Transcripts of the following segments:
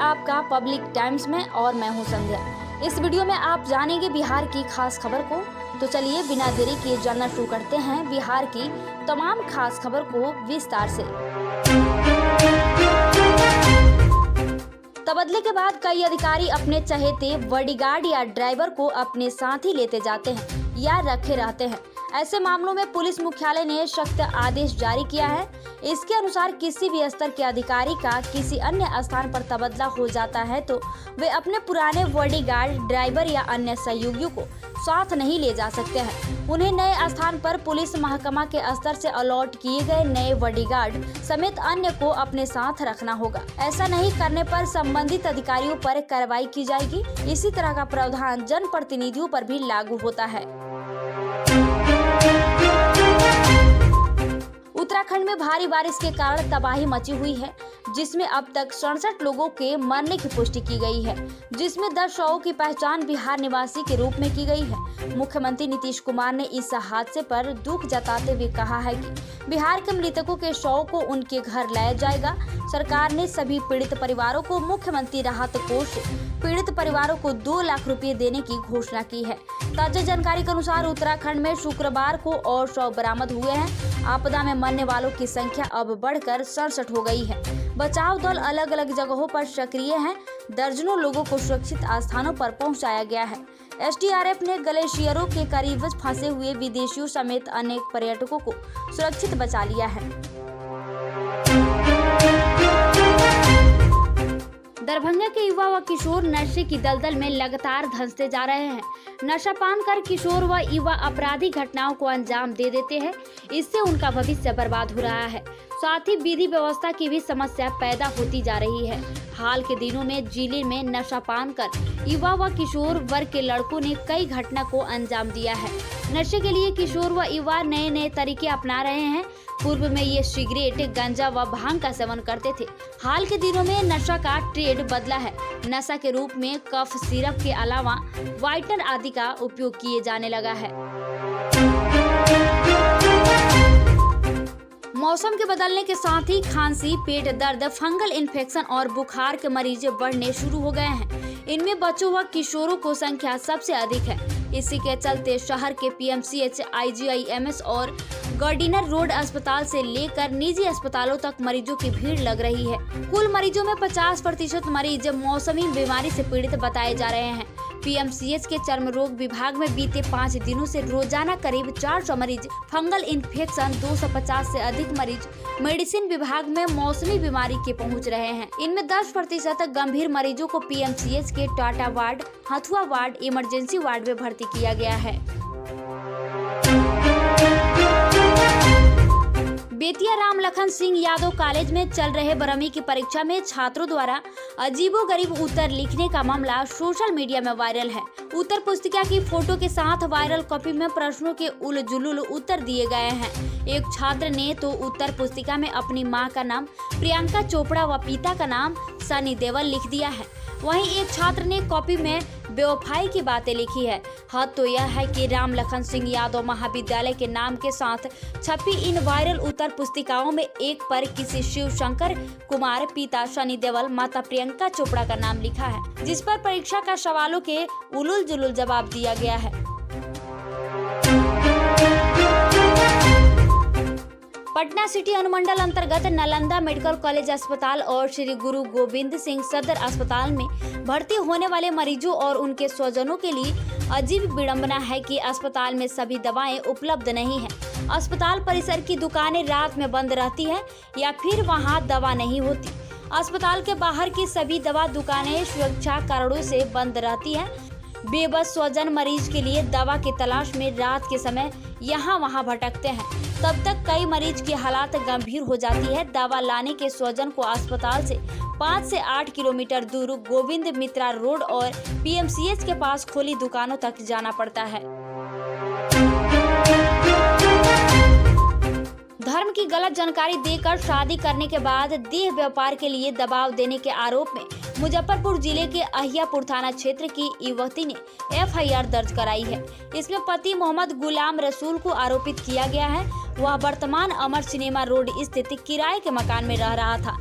आपका public times में और मैं हूं संध्या। इस वीडियो में आप जानेंगे बिहार की खास खबर को। तो चलिए बिना देरी किए जानना शुरू करते हैं बिहार की तमाम खास खबर को विस्तार से। तबादले के बाद कई अधिकारी अपने चहेते बॉडीगार्ड या ड्राइवर को अपने साथ ही लेते जाते हैं या रखे रहते हैं। ऐसे मामलों में पुलिस मुख्यालय ने सख्त आदेश जारी किया है। इसके अनुसार किसी भी स्तर के अधिकारी का किसी अन्य स्थान पर तबादला हो जाता है तो वे अपने पुराने बॉडीगार्ड, ड्राइवर या अन्य सहयोगियों को साथ नहीं ले जा सकते हैं। उन्हें नए स्थान पर पुलिस महकमा के स्तर से अलॉट किए गए नए बॉडीगार्ड समेत अन्य को अपने साथ रखना होगा। ऐसा नहीं करने पर संबंधित अधिकारियों पर कार्रवाई की जाएगी। इसी तरह का प्रावधान जनप्रतिनिधियों पर भी लागू होता है। उत्तराखंड में भारी बारिश के कारण तबाही मची हुई है, जिसमें अब तक 67 लोगों के मरने की पुष्टि की गई है, जिसमें 10 शवों की पहचान बिहार निवासी के रूप में की गई है। मुख्यमंत्री नीतीश कुमार ने इस हादसे पर दुख जताते हुए कहा है कि बिहार के मृतकों के शवों को उनके घर लाया जाएगा। सरकार ने सभी पीड़ित परिवारों को मुख्यमंत्री राहत कोष से पीड़ित परिवारों को 2 लाख रुपए देने की घोषणा की है। ताजा जानकारी के अनुसार उत्तराखंड में शुक्रवार को और शव बरामद हुए हैं। आपदा में मरने वालों की संख्या अब बढ़कर 67 हो गई है। बचाव दल अलग अलग जगहों पर सक्रिय हैं। दर्जनों लोगों को सुरक्षित स्थानों पर पहुंचाया गया है। एसडीआरएफ ने ग्लेशियरों के करीब फंसे हुए विदेशियों समेत अनेक पर्यटकों को सुरक्षित बचा लिया है। दरभंगा के युवा व किशोर नशे की दलदल में लगातार धंसते जा रहे हैं। नशा पान कर किशोर व युवा अपराधी घटनाओं को अंजाम दे देते हैं। इससे उनका भविष्य बर्बाद हो रहा है। साथ ही विधि व्यवस्था की भी समस्या पैदा होती जा रही है। हाल के दिनों में जिले में नशा पान कर युवा व किशोर वर्ग के लड़कों ने कई घटना को अंजाम दिया है। नशे के लिए किशोर व युवा नए नए तरीके अपना रहे हैं। पूर्व में ये सिगरेट, गांजा व भांग का सेवन करते थे। हाल के दिनों में नशा का ट्रेड बदला है। नशा के रूप में कफ सिरप के अलावा व्हाइटनर आदि का उपयोग किए जाने लगा है। मौसम के बदलने के साथ ही खांसी, पेट दर्द, फंगल इन्फेक्शन और बुखार के मरीज बढ़ने शुरू हो गए हैं। इनमें बच्चों व किशोरों को संख्या सबसे अधिक है। इसी के चलते शहर के पीएमसीएच, आईजीआईएमएस और गार्डिनर रोड अस्पताल से लेकर निजी अस्पतालों तक मरीजों की भीड़ लग रही है। कुल मरीजों में 50% मरीज मौसमी बीमारी से पीड़ित बताए जा रहे हैं। पीएमसीएच के चर्म रोग विभाग में बीते 5 दिनों से रोजाना करीब 400 मरीज, फंगल इन्फेक्शन 250 से अधिक मरीज मेडिसिन विभाग में मौसमी बीमारी के पहुंच रहे हैं। इनमें 10% गंभीर मरीजों को पीएमसीएच के Tata ward, Hathua ward, emergency ward में भर्ती किया गया है। बेतिया राम लखन सिंह यादव कॉलेज में चल रहे 12वीं की परीक्षा में छात्रों द्वारा अजीबोगरीब उत्तर लिखने का मामला सोशल मीडिया में वायरल है। उत्तर पुस्तिका की फोटो के साथ वायरल कॉपी में प्रश्नों के उलझुल उत्तर दिए गए हैं। एक छात्र ने तो उत्तर पुस्तिका में अपनी मां का नाम प्रियंका चोपड़ा व पिता का नाम सनी देओल लिख दिया है। वहीं एक छात्र ने कॉपी में बेवफाई की बातें लिखी है। हद तो यह है कि राम लखन सिंह यादव महाविद्यालय के नाम के साथ छपी इन वायरल उत्तर पुस्तिकाओं में एक पर किसी शिव शंकर कुमार, पिता सनी देओल, माता प्रियंका चोपड़ा का नाम लिखा है, जिस पर परीक्षा का सवालों के उलझुल जुलूल जवाब दिया गया है। पटना सिटी अनुमंडल अंतर्गत नालंदा मेडिकल कॉलेज अस्पताल और श्री गुरु गोविंद सिंह सदर अस्पताल में भर्ती होने वाले मरीजों और उनके स्वजनों के लिए अजीब विडंबना है कि अस्पताल में सभी दवाएं उपलब्ध नहीं हैं। अस्पताल परिसर की दुकानें रात में बंद रहती है या फिर वहां दवा नहीं होती। अस्पताल के बाहर की सभी दवा दुकानें सुरक्षा कारणों से बंद रहती है। बेबस स्वजन मरीज के लिए दवा की तलाश में रात के समय यहाँ वहाँ भटकते हैं। तब तक कई मरीज की हालत गंभीर हो जाती है। दवा लाने के स्वजन को अस्पताल से 5 से 8 किलोमीटर दूर गोविंद मित्रा रोड और पीएमसीएच के पास खोली दुकानों तक जाना पड़ता है। धर्म की गलत जानकारी देकर शादी करने के बाद देह व्यापार के लिए दबाव देने के आरोप में मुजफ्फरपुर जिले के अहियापुर थाना क्षेत्र की युवती ने एफआईआर दर्ज कराई है। इसमें पति मोहम्मद गुलाम रसूल को आरोपित किया गया है। वह वर्तमान अमर सिनेमा रोड स्थित किराए के मकान में रह रहा था।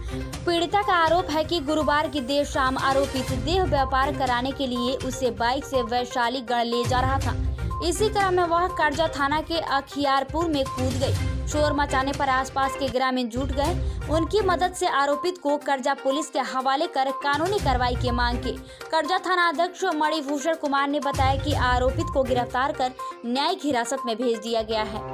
पीड़िता का आरोप है कि गुरुवार की देर शाम आरोपित देह व्यापार कराने के लिए उसे बाइक से वैशाली गढ़ ले जा रहा था। इसी क्रम में वह करजा थाना के अखियारपुर में कूद गई। शोर मचाने पर आसपास के ग्रामीण जुट गए। उनकी मदद से आरोपित को करजा पुलिस के हवाले कर कानूनी कार्रवाई की मांग की। करजा थाना अध्यक्ष मणिभूषण कुमार ने बताया कि आरोपित को गिरफ्तार कर न्यायिक हिरासत में भेज दिया गया है।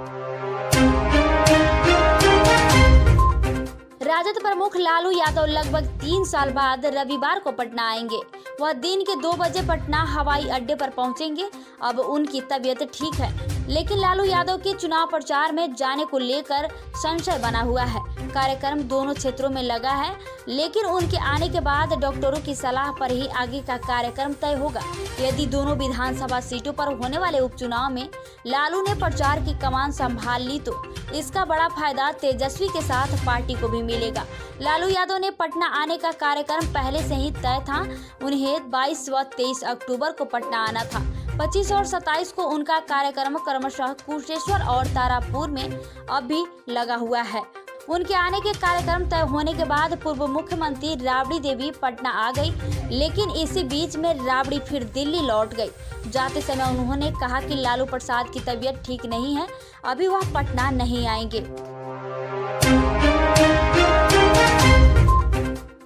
राजद प्रमुख लालू यादव लगभग 3 साल बाद रविवार को पटना आएंगे। वह दिन के 2 बजे पटना हवाई अड्डे पर पहुंचेंगे। अब उनकी तबीयत ठीक है, लेकिन लालू यादव के चुनाव प्रचार में जाने को लेकर संशय बना हुआ है। कार्यक्रम दोनों क्षेत्रों में लगा है, लेकिन उनके आने के बाद डॉक्टरों की सलाह पर ही आगे का कार्यक्रम तय होगा। यदि दोनों विधानसभा सीटों पर होने वाले उपचुनाव में लालू ने प्रचार की कमान संभाल ली तो इसका बड़ा फायदा तेजस्वी के साथ पार्टी को भी मिलेगा। लालू यादव ने पटना आने का कार्यक्रम पहले से ही तय था। उन्हें 22 व 23 अक्टूबर को पटना आना था। 25 और 27 को उनका कार्यक्रम क्रमशः कुशेश्वर और तारापुर में अब भी लगा हुआ है। उनके आने के कार्यक्रम तय होने के बाद पूर्व मुख्यमंत्री राबड़ी देवी पटना आ गई, लेकिन इसी बीच में राबड़ी फिर दिल्ली लौट गई। जाते समय उन्होंने कहा कि लालू प्रसाद की तबीयत ठीक नहीं है, अभी वह पटना नहीं आएंगे।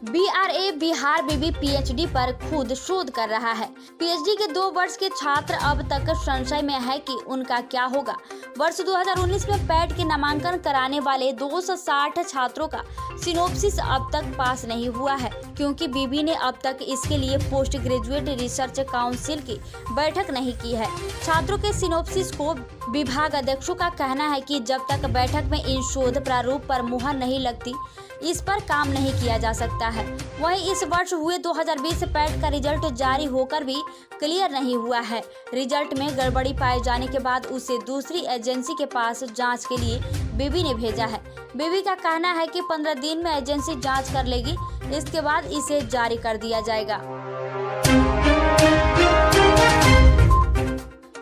BRA बिहार बीबी PhD पर खुद शोध कर रहा है। PhD के 2 वर्ष के छात्र अब तक संशय में है कि उनका क्या होगा। वर्ष 2019 में पैट के नामांकन कराने वाले 260 छात्रों का सिनोप्सिस अब तक पास नहीं हुआ है, क्योंकि बीबी ने अब तक इसके लिए पोस्ट ग्रेजुएट रिसर्च काउंसिल की बैठक नहीं की है। छात्रों के सिनोप्सिस को विभाग अध्यक्षों का कहना है कि जब तक बैठक में इन शोध प्रारूप पर मुहर नहीं लगती, इस पर काम नहीं किया जा सकता है। वहीं इस वर्ष हुए 2020 पैट का रिजल्ट जारी होकर भी क्लियर नहीं हुआ है। रिजल्ट में गड़बड़ी पाए जाने के बाद उसे दूसरी एजेंसी के पास जांच के लिए बीबी ने भेजा है। बीबी का कहना है कि 15 दिन में एजेंसी जांच कर लेगी, इसके बाद इसे जारी कर दिया जाएगा।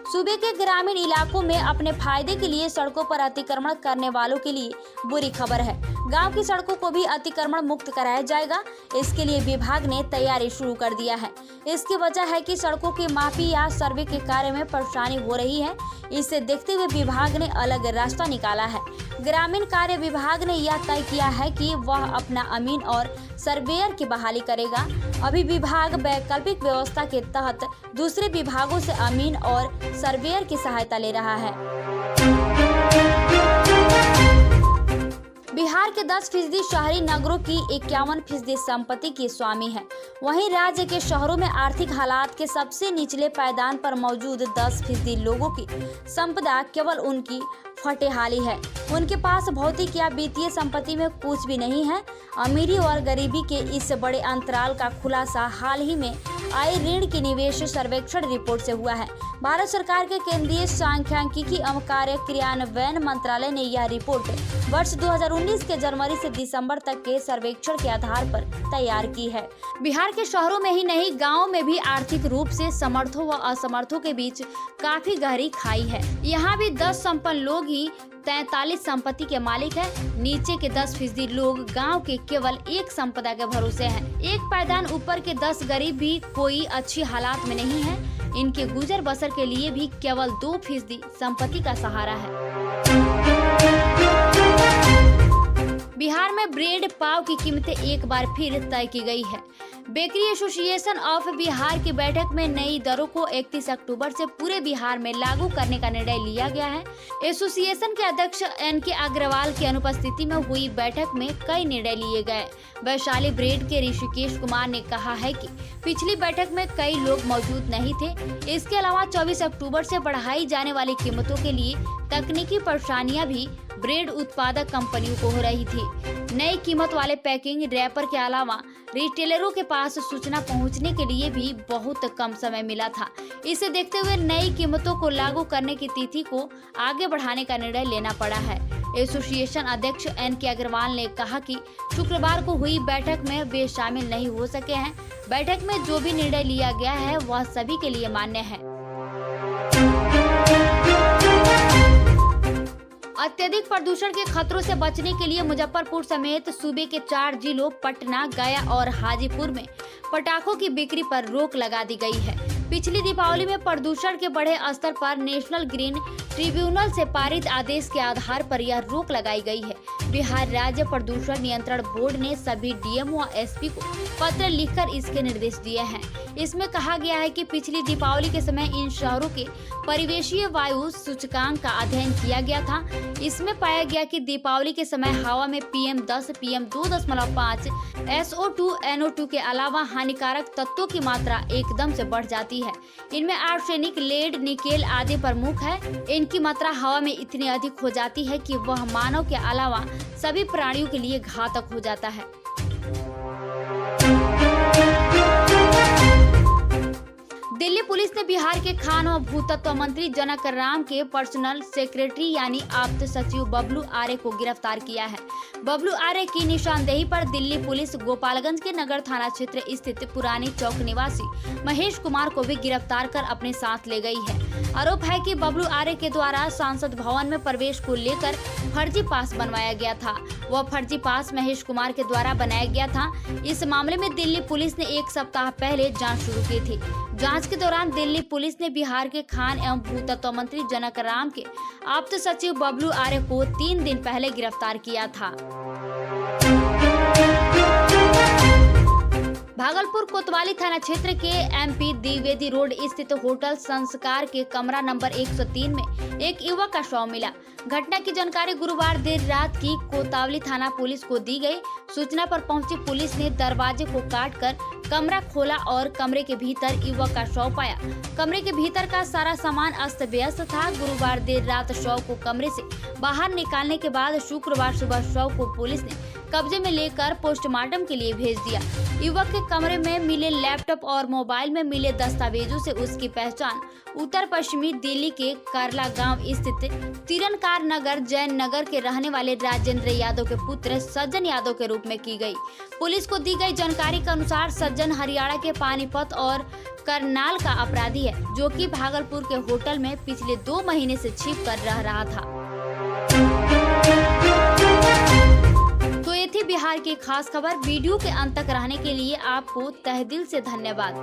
सूबे के ग्रामीण इलाकों में अपने फायदे के लिए सड़कों पर अतिक्रमण करने वालों के लिए बुरी खबर है। गांव की सड़कों को भी अतिक्रमण मुक्त कराया जाएगा। इसके लिए विभाग ने तैयारी शुरू कर दिया है। इसकी वजह है कि सड़कों की मापी या सर्वे के कार्य में परेशानी हो रही है। इसे देखते हुए विभाग ने अलग रास्ता निकाला है। ग्रामीण कार्य विभाग ने यह तय किया है कि वह अपना अमीन और सर्वेयर की बहाली करेगा। अभी विभाग वैकल्पिक व्यवस्था के तहत दूसरे विभागों से अमीन और सर्वेयर की सहायता ले रहा है। बिहार के 10% शहरी नगरों की 51% संपत्ति की स्वामी है। वहीं राज्य के शहरों में आर्थिक हालात के सबसे निचले पायदान पर मौजूद 10% लोगों की संपदा केवल उनकी फटेहाली है। उनके पास भौतिक या वित्तीय संपत्ति में कुछ भी नहीं है। अमीरी और गरीबी के इस बड़े अंतराल का खुलासा हाल ही में आए ऋण की निवेश सर्वेक्षण रिपोर्ट से हुआ है। भारत सरकार के केंद्रीय सांख्यिकी एवं कार्य क्रियान्वयन मंत्रालय ने यह रिपोर्ट वर्ष 2019 के जनवरी से दिसंबर तक के सर्वेक्षण के आधार पर तैयार की है। बिहार के शहरों में ही नहीं, गाँव में भी आर्थिक रूप से समर्थों व असमर्थों के बीच काफी गहरी खाई है। यहाँ भी 10 संपन्न लोग ही 43 संपत्ति के मालिक है। नीचे के 10% लोग गांव के केवल एक संपदा के भरोसे हैं। एक पायदान ऊपर के 10 गरीब भी कोई अच्छी हालात में नहीं है। इनके गुजर बसर के लिए भी केवल 2% संपत्ति का सहारा है। बिहार में ब्रेड पाव की कीमतें एक बार फिर तय की गई है। बेकरी एसोसिएशन ऑफ बिहार की बैठक में नई दरों को 31 अक्टूबर से पूरे बिहार में लागू करने का निर्णय लिया गया है। एसोसिएशन के अध्यक्ष NK अग्रवाल की अनुपस्थिति में हुई बैठक में कई निर्णय लिए गए। वैशाली ब्रेड के ऋषिकेश कुमार ने कहा है कि पिछली बैठक में कई लोग मौजूद नहीं थे। इसके अलावा 24 अक्टूबर से बढ़ाई जाने वाली कीमतों के लिए तकनीकी परेशानियां भी ब्रेड उत्पादक कंपनियों को हो रही थी। नई कीमत वाले पैकिंग रैपर के अलावा रिटेलरों के पास सूचना पहुंचने के लिए भी बहुत कम समय मिला था। इसे देखते हुए नई कीमतों को लागू करने की तिथि को आगे बढ़ाने का निर्णय लेना पड़ा है। एसोसिएशन अध्यक्ष NK अग्रवाल ने कहा कि शुक्रवार को हुई बैठक में वे शामिल नहीं हो सके हैं। बैठक में जो भी निर्णय लिया गया है वह सभी के लिए मान्य है। अत्यधिक प्रदूषण के खतरों से बचने के लिए मुजफ्फरपुर समेत सूबे के 4 जिलों पटना, गया और हाजीपुर में पटाखों की बिक्री पर रोक लगा दी गई है। पिछली दीपावली में प्रदूषण के बढ़े स्तर पर नेशनल ग्रीन ट्रिब्यूनल से पारित आदेश के आधार पर यह रोक लगाई गई है। बिहार राज्य प्रदूषण नियंत्रण बोर्ड ने सभी डीएम व एसपी को पत्र लिखकर इसके निर्देश दिए हैं। इसमें कहा गया है कि पिछली दीपावली के समय इन शहरों के परिवेशीय वायु सूचकांक का अध्ययन किया गया था। इसमें पाया गया कि दीपावली के समय हवा में PM10, PM2.5, SO2, NO2 के अलावा हानिकारक तत्वों की मात्रा एकदम से बढ़ जाती है। इनमें आर्सेनिक, लेड, निकेल आदि प्रमुख है। इनकी मात्रा हवा में इतनी अधिक हो जाती है कि वह मानव के अलावा सभी प्राणियों के लिए घातक हो जाता है। दिल्ली पुलिस ने बिहार के खान व भूतत्व मंत्री जनक राम के पर्सनल सेक्रेटरी यानी आप्त सचिव बबलू आर्य को गिरफ्तार किया है। बबलू आर्य की निशानदेही पर दिल्ली पुलिस गोपालगंज के नगर थाना क्षेत्र स्थित पुरानी चौक निवासी महेश कुमार को भी गिरफ्तार कर अपने साथ ले गई है। आरोप है कि बबलू आर्य के द्वारा सांसद भवन में प्रवेश को लेकर फर्जी पास बनवाया गया था। वह फर्जी पास महेश कुमार के द्वारा बनाया गया था। इस मामले में दिल्ली पुलिस ने 1 सप्ताह पहले जांच शुरू की थी। जांच के दौरान दिल्ली पुलिस ने बिहार के खान एवं भूतत्व मंत्री जनक राम के आप्त सचिव बबलू आर्य को 3 दिन पहले गिरफ्तार किया था। भागलपुर कोतवाली थाना क्षेत्र के MP द्विवेदी रोड स्थित होटल संस्कार के कमरा नंबर 103 में एक युवक का शव मिला। घटना की जानकारी गुरुवार देर रात की कोतवाली थाना पुलिस को दी गई। सूचना पर पहुंची पुलिस ने दरवाजे को काटकर कमरा खोला और कमरे के भीतर युवक का शव पाया। कमरे के भीतर का सारा सामान अस्त व्यस्त था। गुरुवार देर रात शव को कमरे से बाहर निकालने के बाद शुक्रवार सुबह शव को पुलिस ने कब्जे में लेकर पोस्टमार्टम के लिए भेज दिया। युवक के कमरे में मिले लैपटॉप और मोबाइल में मिले दस्तावेजों से उसकी पहचान उत्तर पश्चिमी दिल्ली के करला गांव स्थित तिरनकार नगर जैन नगर के रहने वाले राजेंद्र यादव के पुत्र सज्जन यादव के रूप में की गई। पुलिस को दी गई जानकारी के अनुसार सज्जन हरियाणा के पानीपत और करनाल का अपराधी है, जो कि भागलपुर के होटल में पिछले 2 महीने से छिप कर रह रहा था। तो ये थी बिहार की खास खबर। वीडियो के अंत तक रहने के लिए आपको तहे दिल से धन्यवाद।